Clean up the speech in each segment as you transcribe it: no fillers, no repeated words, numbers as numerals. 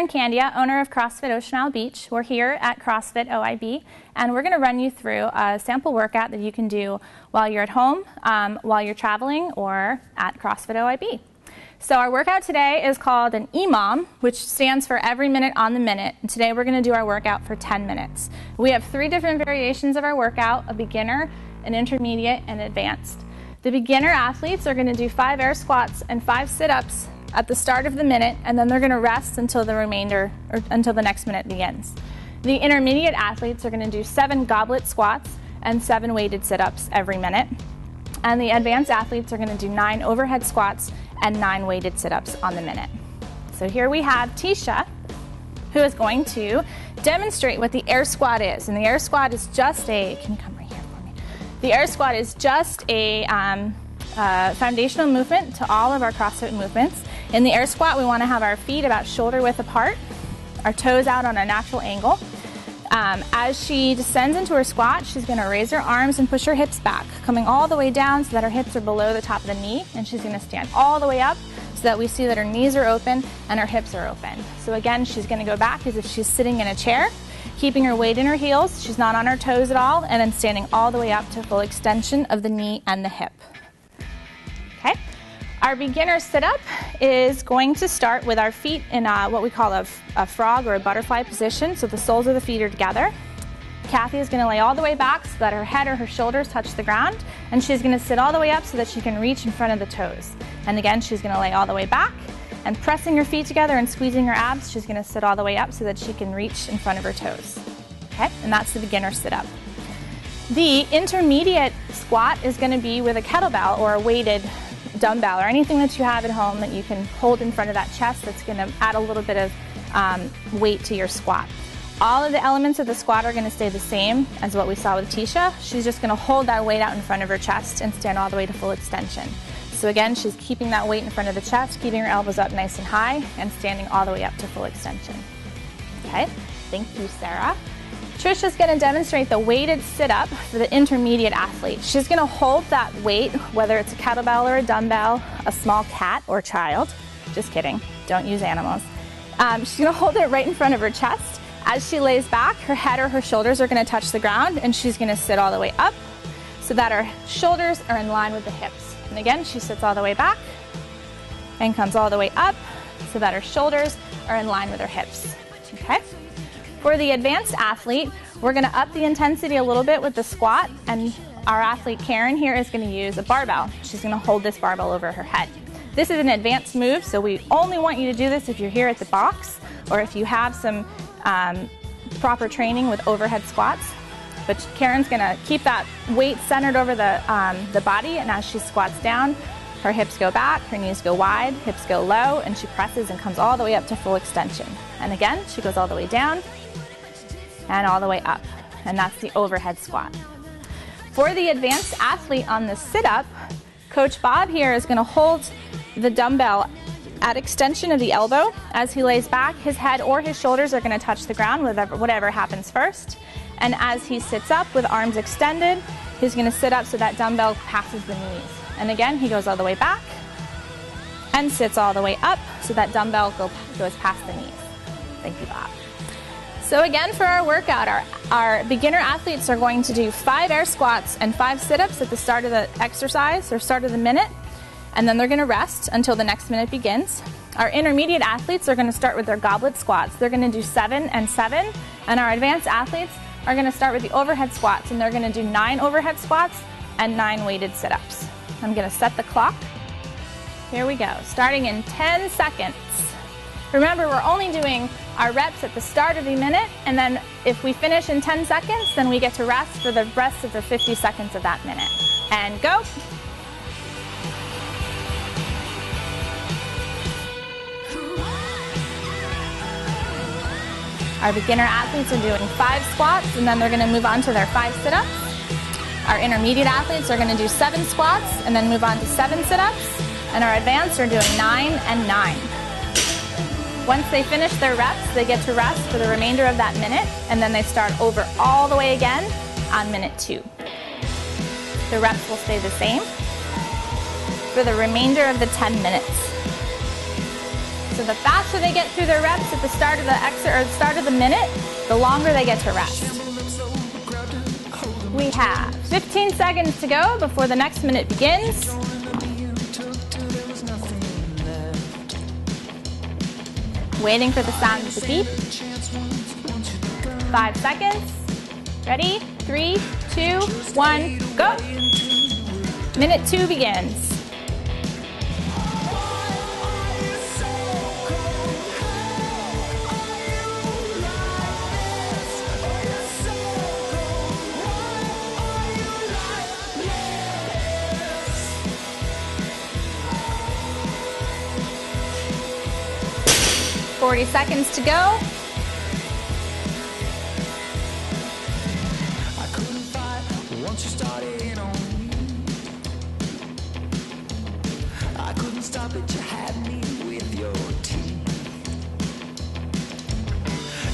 Candia, owner of CrossFit Ocean Isle Beach. We're here at CrossFit OIB, and we're going to run you through a sample workout that you can do while you're at home, while you're traveling, or at CrossFit OIB. So our workout today is called an EMOM, which stands for every minute on the minute. And today we're going to do our workout for 10 minutes. We have 3 different variations of our workout: a beginner, an intermediate, and advanced. The beginner athletes are going to do 5 air squats and 5 sit-ups at the start of the minute, and then they're going to rest until the remainder, or until the next minute begins. The intermediate athletes are going to do 7 goblet squats and 7 weighted sit-ups every minute. And the advanced athletes are going to do 9 overhead squats and 9 weighted sit-ups on the minute. So here we have Tisha, who is going to demonstrate what the air squat is. And the air squat is just a, can you come right here for me? The air squat is just a foundational movement to all of our CrossFit movements. In the air squat, we want to have our feet about shoulder width apart, our toes out on a natural angle. As she descends into her squat, she's going to raise her arms and push her hips back, coming all the way down so that her hips are below the top of the knee, and she's going to stand all the way up so that we see that her knees are open and her hips are open. So again, she's going to go back as if she's sitting in a chair, keeping her weight in her heels, she's not on her toes at all, and then standing all the way up to full extension of the knee and the hip. Okay. Our beginner sit-up is going to start with our feet in what we call a frog or a butterfly position, so the soles of the feet are together. Kathy is going to lay all the way back so that her head or her shoulders touch the ground, and she's going to sit all the way up so that she can reach in front of the toes. And again, she's going to lay all the way back, and pressing her feet together and squeezing her abs, she's going to sit all the way up so that she can reach in front of her toes. Okay, and that's the beginner sit-up. The intermediate squat is going to be with a kettlebell or a weighted dumbbell or anything that you have at home that you can hold in front of that chest that's going to add a little bit of weight to your squat. All of the elements of the squat are going to stay the same as what we saw with Tisha. She's just going to hold that weight out in front of her chest and stand all the way to full extension. So again, she's keeping that weight in front of the chest, keeping her elbows up nice and high, and standing all the way up to full extension. Okay, thank you, Sarah. Trisha's going to demonstrate the weighted sit-up for the intermediate athlete. She's going to hold that weight, whether it's a kettlebell or a dumbbell, a small cat or child. Just kidding, don't use animals. She's going to hold it right in front of her chest. As she lays back, her head or her shoulders are going to touch the ground, and she's going to sit all the way up so that her shoulders are in line with the hips. And again, she sits all the way back and comes all the way up so that her shoulders are in line with her hips. Okay? For the advanced athlete, we're going to up the intensity a little bit with the squat, and our athlete Karen here is going to use a barbell. She's going to hold this barbell over her head. This is an advanced move, so we only want you to do this if you're here at the box or if you have some proper training with overhead squats. But Karen's going to keep that weight centered over the body, and as she squats down, her hips go back, her knees go wide, hips go low, and she presses and comes all the way up to full extension. And again, she goes all the way down and all the way up, and that's the overhead squat. For the advanced athlete on the sit-up, Coach Bob here is going to hold the dumbbell at extension of the elbow. As he lays back, his head or his shoulders are going to touch the ground, whatever happens first. And as he sits up with arms extended, he's going to sit up so that dumbbell passes the knees. And again, he goes all the way back and sits all the way up so that dumbbell goes past the knees. Thank you, Bob. So again, for our workout, our beginner athletes are going to do 5 air squats and 5 sit-ups at the start of the exercise or start of the minute, and then they're going to rest until the next minute begins. Our intermediate athletes are going to start with their goblet squats. They're going to do 7 and 7, and our advanced athletes are going to start with the overhead squats, and they're going to do 9 overhead squats and 9 weighted sit-ups. I'm going to set the clock. Here we go, starting in 10 seconds. Remember, we're only doing our reps at the start of the minute, and then if we finish in 10 seconds, then we get to rest for the rest of the 50 seconds of that minute. And go. Our beginner athletes are doing 5 squats, and then they're going to move on to their 5 sit-ups. Our intermediate athletes are going to do 7 squats, and then move on to 7 sit-ups. And our advanced are doing 9 and 9. Once they finish their reps, they get to rest for the remainder of that minute, and then they start over all the way again on minute 2. The reps will stay the same for the remainder of the 10 minutes. So the faster they get through their reps at the start of the minute, the longer they get to rest. We have 15 seconds to go before the next minute begins. Waiting for the sound of the beep. 5 seconds. Ready? 3, 2, 1, go. Minute 2 begins. Forty seconds to go. Stop it, you had me with your teeth.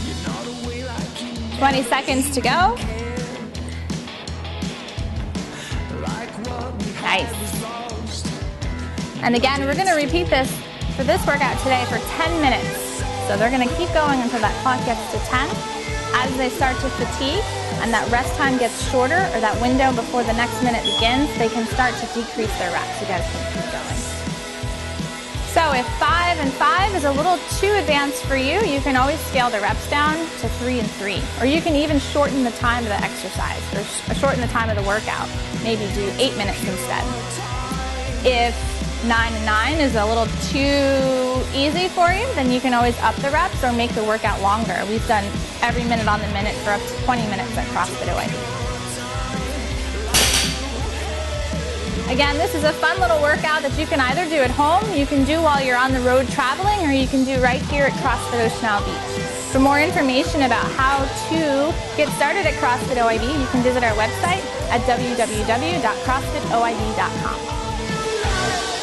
You know the way like you 20 seconds to go. Nice. And again, we're going to repeat this for this workout today for 10 minutes. So they're going to keep going until that clock gets to 10. As they start to fatigue and that rest time gets shorter, or that window before the next minute begins, they can start to decrease their reps. You guys can keep going. So if 5 and 5 is a little too advanced for you, you can always scale the reps down to 3 and 3. Or you can even shorten the time of the exercise, or shorten the time of the workout. Maybe do 8 minutes instead. If 9 and 9 is a little too easy for you, then you can always up the reps or make the workout longer. We've done every minute on the minute for up to 20 minutes at CrossFit WOD. Again, this is a fun little workout that you can either do at home, you can do while you're on the road traveling, or you can do right here at CrossFit Ocean Isle Beach. For more information about how to get started at CrossFit WOD, you can visit our website at www.crossfitoid.com.